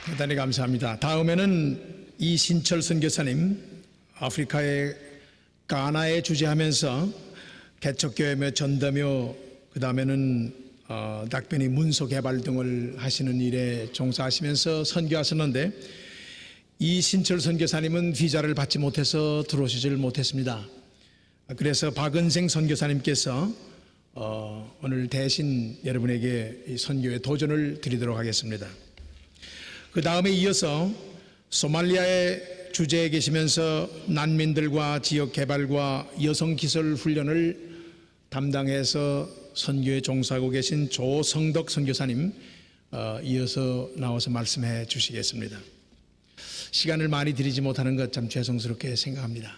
대단히 감사합니다. 다음에는 이신철 선교사님, 아프리카의 가나에 주재하면서 개척교회 전도며 그 다음에는 낙변이 문서 개발 등을 하시는 일에 종사하시면서 선교하셨는데, 이신철 선교사님은 비자를 받지 못해서 들어오시질 못했습니다. 그래서 박은생 선교사님께서 오늘 대신 여러분에게 이 선교의 도전을 드리도록 하겠습니다. 그 다음에 이어서 소말리아에 주재해 계시면서 난민들과 지역 개발과 여성 기술 훈련을 담당해서 선교에 종사하고 계신 조성덕 선교사님 이어서 나와서 말씀해 주시겠습니다. 시간을 많이 드리지 못하는 것 참 죄송스럽게 생각합니다.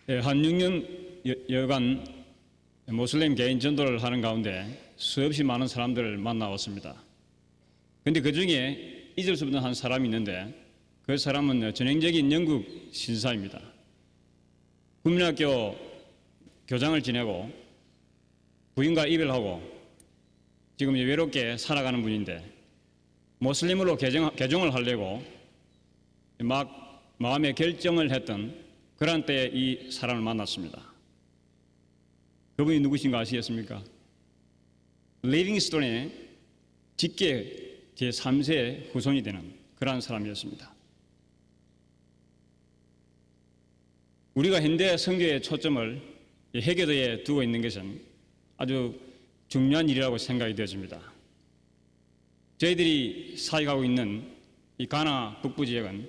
한 6년여간 모슬림 개인 전도를 하는 가운데 수없이 많은 사람들을 만나왔습니다. 그런데 그 중에 잊을 수 없는 한 사람이 있는데, 그 사람은 전형적인 영국 신사입니다. 국민학교 교장을 지내고 부인과 이별하고 지금 외롭게 살아가는 분인데, 모슬림으로 개종을 하려고 막 마음의 결정을 했던 그런 때에 이 사람을 만났습니다. 그분이 누구신가 아시겠습니까? 리빙스톤의 직계 제3세 후손이 되는 그러한 사람이었습니다. 우리가 현대 선교의 초점을 해교도에 두고 있는 것은 아주 중요한 일이라고 생각이 되어집니다. 저희들이 사역하고 있는 이 가나 북부 지역은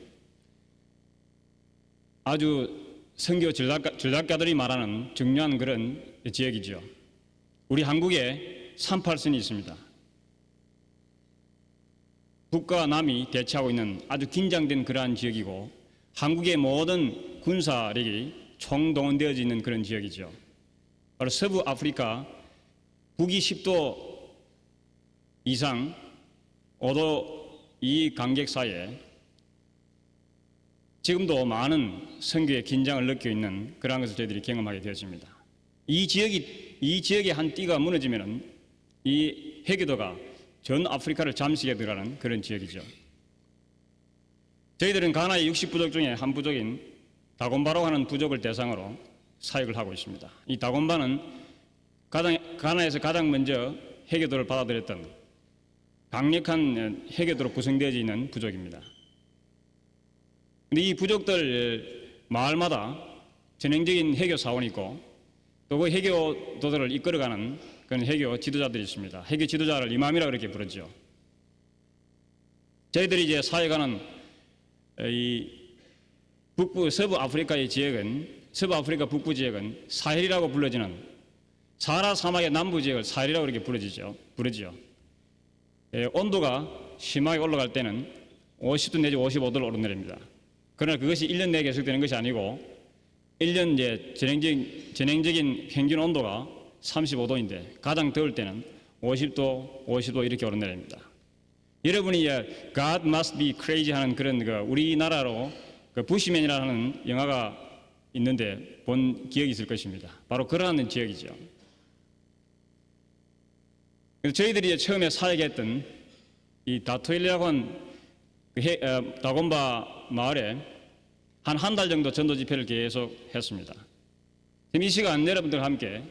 아주 선교 전략가들이 말하는 중요한 그런 지역이죠. 우리 한국에 38선이 있습니다. 북과 남이 대치하고 있는 아주 긴장된 그러한 지역이고, 한국의 모든 군사력이 총동원되어져 있는 그런 지역이죠. 바로 서부 아프리카 북위 10도 이상 5도 이 간격 사이에 지금도 많은 선교의 긴장을 느끼고 있는 그러한 것을 저희들이 경험하게 되었습니다. 이 지역의 한 띠가 무너지면은 이 해교도가 전 아프리카를 잠식해 들어가는 그런 지역이죠. 저희들은 가나의 60부족 중에 한 부족인 다곤바라고 하는 부족을 대상으로 사역을 하고 있습니다. 이 다곤바는 가나에서 가장 먼저 해교도를 받아들였던 강력한 해교도로 구성되어 있는 부족입니다. 근데 이 부족들 마을마다 전형적인 해교 사원이 있고, 또 그 해교도들을 이끌어가는 그런 해교 지도자들이 있습니다. 해교 지도자를 이맘이라 그렇게 부르죠. 저희들이 이제 사역하는 이 서부 아프리카의 지역은, 서부 아프리카 북부 지역은 사헬이라고 불러지는 사하라 사막의 남부 지역을 사헬이라고 그렇게 부르지요. 온도가 심하게 올라갈 때는 50도 내지 55도를 오르내립니다. 그러나 그것이 1년 내에 계속되는 것이 아니고 1년 이제 전형적인 평균 온도가 35도인데 가장 더울 때는 50도, 50도 이렇게 오르내립니다. 여러분이 God must be crazy 하는 그런 우리나라로 부시맨이라는 영화가 있는데 본 기억이 있을 것입니다. 바로 그러한 지역이죠. 그래서 저희들이 처음에 사역했던 이 다토일이라고 하는 다곤바 마을에 한 달 정도 전도 집회를 계속 했습니다. 이 시간 여러분들과 함께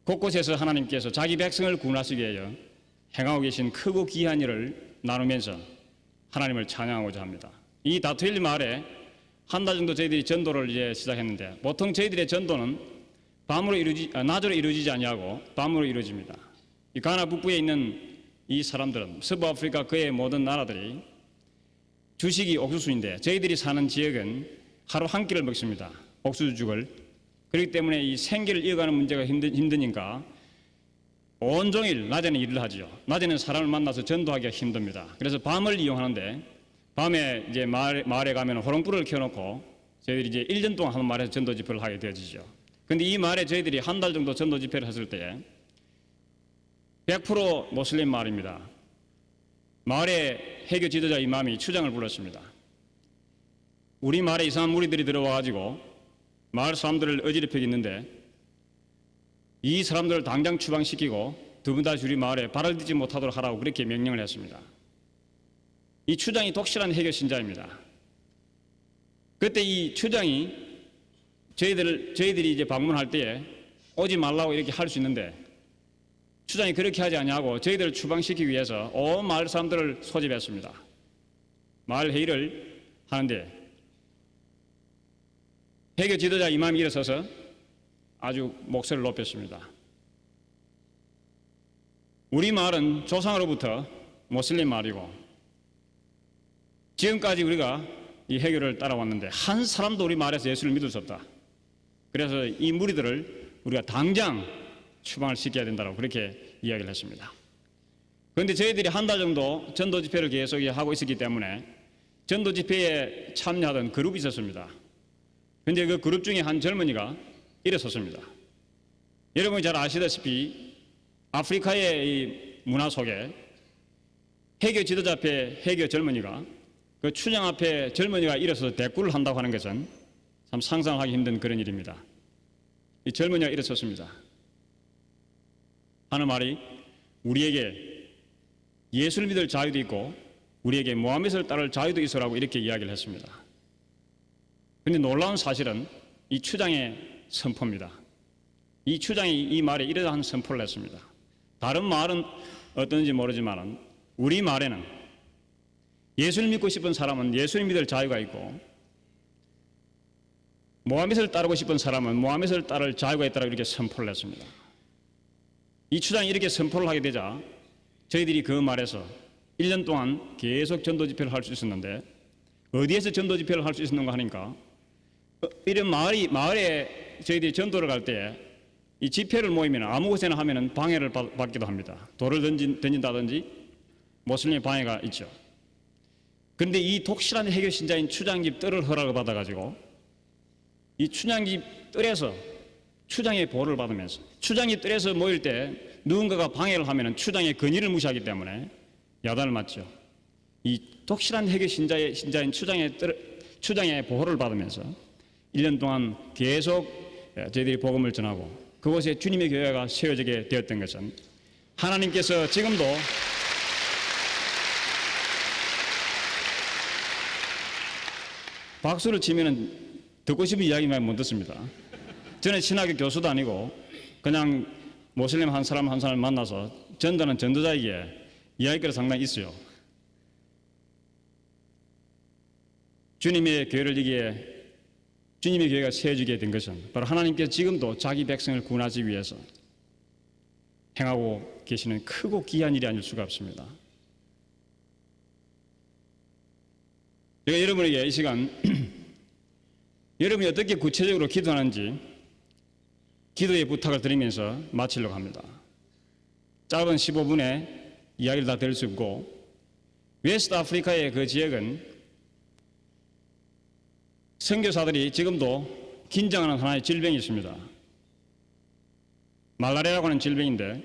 곳곳에서 하나님께서 자기 백성을 구원하시기 위하여 행하고 계신 크고 귀한 일을 나누면서 하나님을 찬양하고자 합니다. 이 다토일 마을에 한 달 정도 저희들이 전도를 이제 시작했는데, 보통 저희들의 전도는 낮으로 이루어지지 아니하고 밤으로 이루어집니다. 이 가나 북부에 있는 이 사람들은, 서부 아프리카 그의 모든 나라들이 주식이 옥수수인데 저희들이 사는 지역은 하루 한 끼를 먹습니다. 옥수수죽을. 그렇기 때문에 이 생계를 이어가는 문제가 힘드니까 온종일 낮에는 일을 하죠. 낮에는 사람을 만나서 전도하기가 힘듭니다. 그래서 밤을 이용하는데, 밤에 이제 마을에 가면 호롱불을 켜놓고 저희들이 이제 1년 동안 한 마을에서 전도 집회를 하게 되어지죠. 그런데 이 마을에 저희들이 한 달 정도 전도 집회를 했을 때 100% 모슬림 마을입니다. 마을의 해교 지도자 이맘이 추장을 불렀습니다. 우리 마을에 이상한 무리들이 들어와가지고 마을 사람들을 어지럽히고 있는데 이 사람들을 당장 추방시키고 두 분 다시 우리 마을에 발을 딛지 못하도록 하라고 그렇게 명령을 했습니다. 이 추장이 독실한 해교 신자입니다. 그때 이 추장이 저희들이 이제 방문할 때에 오지 말라고 이렇게 할 수 있는데 추장이 그렇게 하지 아니하고 저희들을 추방시키기 위해서 온 마을 사람들을 소집했습니다. 마을 회의를 하는데 해교 지도자 이맘이 일어서서 아주 목소리를 높였습니다. 우리 마을은 조상으로부터 모슬림 마을이고 지금까지 우리가 이 해교를 따라왔는데 한 사람도 우리 마을에서 예수를 믿을 수 없다. 그래서 이 무리들을 우리가 당장 추방을 시켜야 된다고 그렇게 이야기를 했습니다. 그런데 저희들이 한 달 정도 전도 집회를 계속 하고 있었기 때문에 전도 집회에 참여하던 그룹이 있었습니다. 그런데 그 그룹 중에 한 젊은이가 일어섰습니다. 여러분이 잘 아시다시피 아프리카의 이 문화 속에 해교 지도자 앞에 해교 젊은이가 그 추장 앞에 젊은이가 일어서서 대꾸를 한다고 하는 것은 참 상상하기 힘든 그런 일입니다. 이 젊은이가 일어섰습니다. 하는 말이 우리에게 예수를 믿을 자유도 있고 우리에게 모하메드를 따를 자유도 있으라고 이렇게 이야기를 했습니다. 그런데 놀라운 사실은 이 추장의 선포입니다. 이 추장이 이 말에 이러한 선포를 했습니다. 다른 말은 어떤지 모르지만 우리 말에는 예수를 믿고 싶은 사람은 예수를 믿을 자유가 있고 모하메드를 따르고 싶은 사람은 모하메드를 따를 자유가 있다고 이렇게 선포를 했습니다. 이 추장이 이렇게 선포를 하게 되자 저희들이 그 말에서 1년 동안 계속 전도 집회를 할 수 있었는데 어디에서 전도 집회를 할 수 있었는가 하니까 이런 마을에 저희들이 전도를 갈 때 이 집회를 모이면 아무 곳에나 하면은 방해를 받기도 합니다. 돌을 던진다든지 모슬림의 방해가 있죠. 그런데 이 독실한 해교 신자인 추장집 뜰을 허락을 받아가지고 이 추장집 뜰에서 추장의 보호를 받으면서 추장이 뜰에서 모일 때 누군가가 방해를 하면은 추장의 권위를 무시하기 때문에 야단을 맞죠. 이 독실한 해교 신자인 추장의 보호를 받으면서 1년 동안 계속 저희들이 복음을 전하고 그곳에 주님의 교회가 세워지게 되었던 것은 하나님께서 지금도 박수를 치면은 듣고 싶은 이야기만 못 듣습니다. 저는 신학교 교수도 아니고 그냥 모슬림 한 사람 한 사람을 만나서 전도는 전도자에게 이야기가 상당히 있어요. 주님의 교회를 이기에 주님의 교회가 세워지게 된 것은 바로 하나님께서 지금도 자기 백성을 구원하기 위해서 행하고 계시는 크고 귀한 일이 아닐 수가 없습니다. 제가 여러분에게 이 시간 여러분이 어떻게 구체적으로 기도하는지 기도의 부탁을 드리면서 마치려고 합니다. 짧은 15분에 이야기를 다 들을 수 없고 웨스트 아프리카의 그 지역은 선교사들이 지금도 긴장하는 하나의 질병이 있습니다. 말라리아라고 하는 질병인데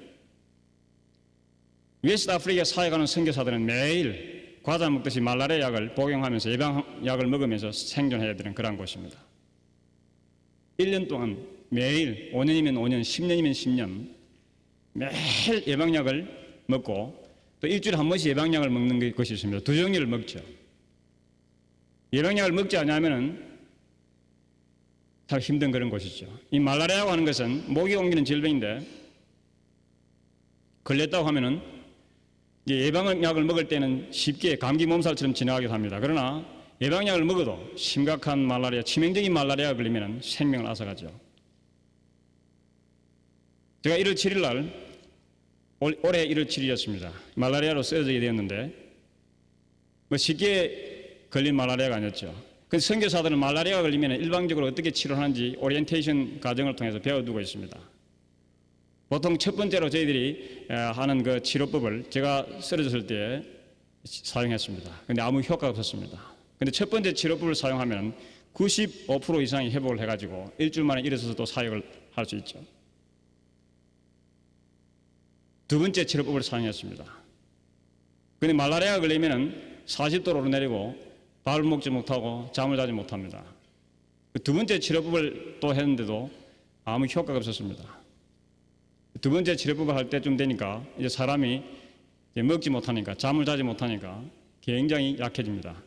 웨스트 아프리카 사회 가는 선교사들은 매일 과자 먹듯이 말라리아 약을 복용하면서 예방약을 먹으면서 생존해야 되는 그런 곳입니다. 1년 동안 매일 5년이면 5년, 10년이면 10년 매일 예방약을 먹고 또 일주일에 한 번씩 예방약을 먹는 것이 있습니다. 2종류를 먹죠. 예방약을 먹지 않으면은 참 힘든 그런 곳이죠. 이 말라리아라고 하는 것은 목이 옮기는 질병인데 걸렸다고 하면은 예방약을 먹을 때는 쉽게 감기 몸살처럼 지나가기도 합니다. 그러나 예방약을 먹어도 심각한 말라리아, 치명적인 말라리아가 걸리면 생명을 앗아가죠. 제가 1월 7일 날 올해 1월 7일이었습니다. 말라리아로 쓰러지게 되었는데 쉽게 걸린 말라리아가 아니었죠. 그 선교사들은 말라리아가 걸리면 일방적으로 어떻게 치료하는지 오리엔테이션 과정을 통해서 배워두고 있습니다. 보통 첫 번째로 저희들이 하는 그 치료법을 제가 쓰러졌을 때 사용했습니다. 그런데 아무 효과가 없었습니다. 그런데 첫 번째 치료법을 사용하면 95% 이상의 회복을 해가지고 일주일 만에 일어서서 또 사역을 할 수 있죠. 두 번째 치료법을 사용했습니다. 그런데 말라리아가 걸리면 40도로 내리고 밥을 먹지 못하고 잠을 자지 못합니다. 두 번째 치료법을 또 했는데도 아무 효과가 없었습니다. 두 번째 치료법을 할 때쯤 되니까 이제 사람이 이제 먹지 못하니까, 잠을 자지 못하니까 굉장히 약해집니다.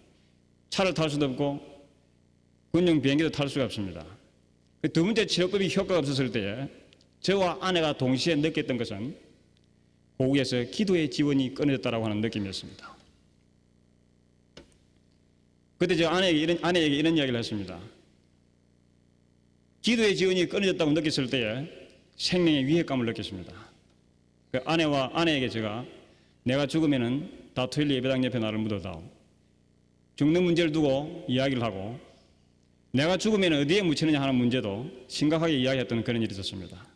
차를 탈 수도 없고 군용 비행기도 탈 수가 없습니다. 두 번째 치료법이 효과가 없었을 때에 저와 아내가 동시에 느꼈던 것은 고국에서 기도의 지원이 끊어졌다고 하는 느낌이었습니다. 그때 저 아내에게 이런 이야기를 했습니다. 기도의 지원이 끊어졌다고 느꼈을 때에 생명의 위협감을 느꼈습니다. 그 아내에게 제가 내가 죽으면은 다투일 예배당 옆에 나를 묻어다오. 죽는 문제를 두고 이야기를 하고 내가 죽으면 어디에 묻히느냐 하는 문제도 심각하게 이야기했던 그런 일이 있었습니다.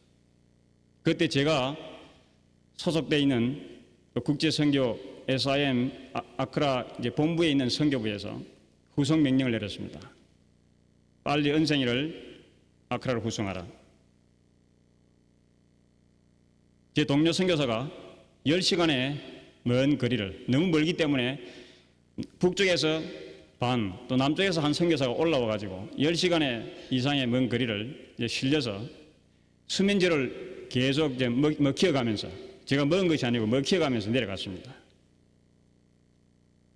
그때 제가 소속되어 있는 국제선교 SIM 아크라 본부에 있는 선교부에서 후송 명령을 내렸습니다. 빨리 은생이를 아크라로 후송하라. 제 동료 선교사가 10시간의 먼 거리를, 너무 멀기 때문에 북쪽에서 반, 또 남쪽에서 한 선교사가 올라와 가지고 10시간의 이상의 먼 거리를 실려서 수면제를 계속 먹혀가면서, 제가 먹은 것이 아니고 먹혀가면서 내려갔습니다.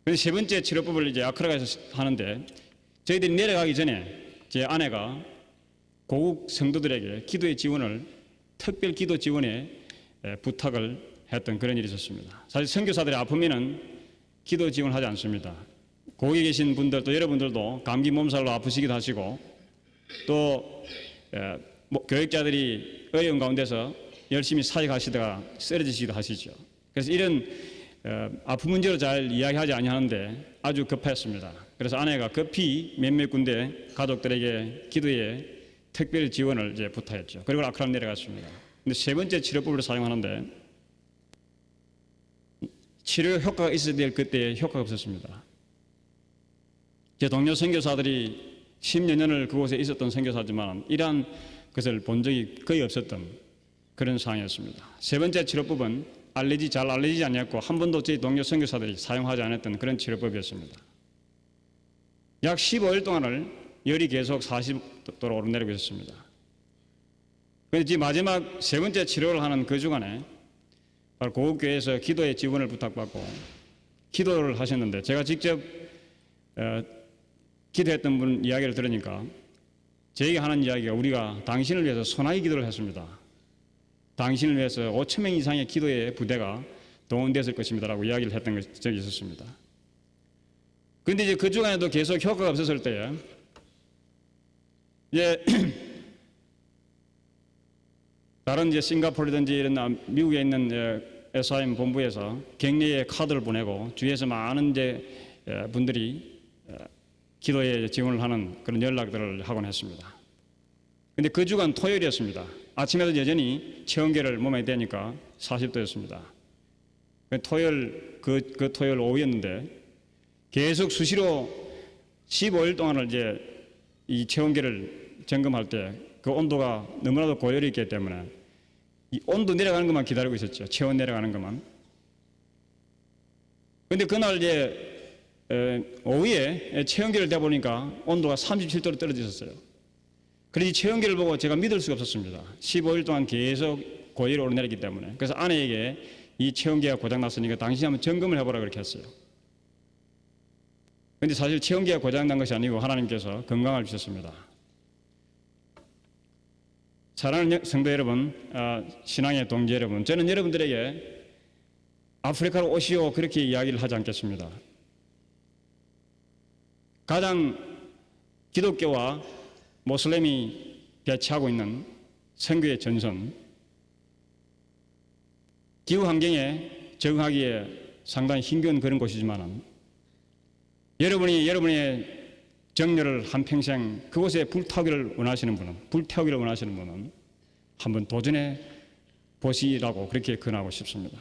그래서 세 번째 치료법을 이제 아크라에서 하는데, 저희들이 내려가기 전에 제 아내가 고국 성도들에게 기도의 지원을, 특별 기도 지원에 부탁을 했던 그런 일이 있었습니다. 사실 선교사들이 아프면은 기도 지원을 하지 않습니다. 고국에 계신 분들, 또 여러분들도 감기 몸살로 아프시기도 하시고, 또 교육자들이 어려운 가운데서 열심히 사역하시다가 쓰러지시기도 하시죠. 그래서 이런 아픈 문제로 잘 이야기하지 아니하는데 아주 급했습니다. 그래서 아내가 급히 몇몇 군데 가족들에게 기도에 특별 지원을 이제 부탁했죠. 그리고 아크라로 내려갔습니다. 근데 세 번째 치료법을 사용하는데 치료 효과가 있어야 될 그때 효과가 없었습니다. 제 동료 선교사들이 10여 년을 그곳에 있었던 선교사지만 이러한 것을 본 적이 거의 없었던 그런 상황이었습니다. 세 번째 치료법은 잘 알려지지 않았고 한 번도 저희 동료 선교사들이 사용하지 않았던 그런 치료법이었습니다. 약 15일 동안을 열이 계속 40도로 오르내리고 있었습니다. 그런데 마지막 세 번째 치료를 하는 그 주간에 바로 고국교회에서 기도의 지원을 부탁받고 기도를 하셨는데, 제가 직접 기도했던 분 이야기를 들으니까 저에게 하는 이야기가, 우리가 당신을 위해서 소나기 기도를 했습니다. 당신을 위해서 5천 명 이상의 기도의 부대가 동원됐을 것입니다라고 이야기를 했던 적이 있었습니다. 그런데 이제 그 주간에도 계속 효과가 없었을 때에 이제 다른 이제 싱가포르든지 이런 미국에 있는 SIM 본부에서 격려의 카드를 보내고 주위에서 많은 이제 분들이 기도에 지원을 하는 그런 연락들을 하곤 했습니다. 근데 그 주간 토요일이었습니다. 아침에도 여전히 체온계를 몸에 대니까 40도였습니다. 토요일, 그 토요일 오후였는데 계속 수시로 15일 동안을 이제 이 체온계를 점검할 때 그 온도가 너무나도 고열이 있기 때문에 이 온도 내려가는 것만 기다리고 있었죠. 체온 내려가는 것만. 그런데 그날 이제 오후에 체온계를 대보니까 온도가 37도로 떨어졌어요. 그래서 이 체온계를 보고 제가 믿을 수가 없었습니다. 15일 동안 계속 고열이 오르내리기 때문에. 그래서 아내에게 이 체온계가 고장났으니까 당신이 한번 점검을 해보라 그렇게 했어요. 그런데 사실 체온계가 고장난 것이 아니고 하나님께서 건강을 주셨습니다. 사랑하는 성도 여러분, 신앙의 동지 여러분, 저는 여러분들에게 아프리카로 오시오 그렇게 이야기를 하지 않겠습니다. 가장 기독교와 모슬렘이 배치하고 있는 선교의 전선, 기후 환경에 적응하기에 상당히 힘겨운 그런 곳이지만 여러분의 정열을 한평생 그곳에 불태우기를 원하시는 분은 한번 도전해 보시라고 그렇게 권하고 싶습니다.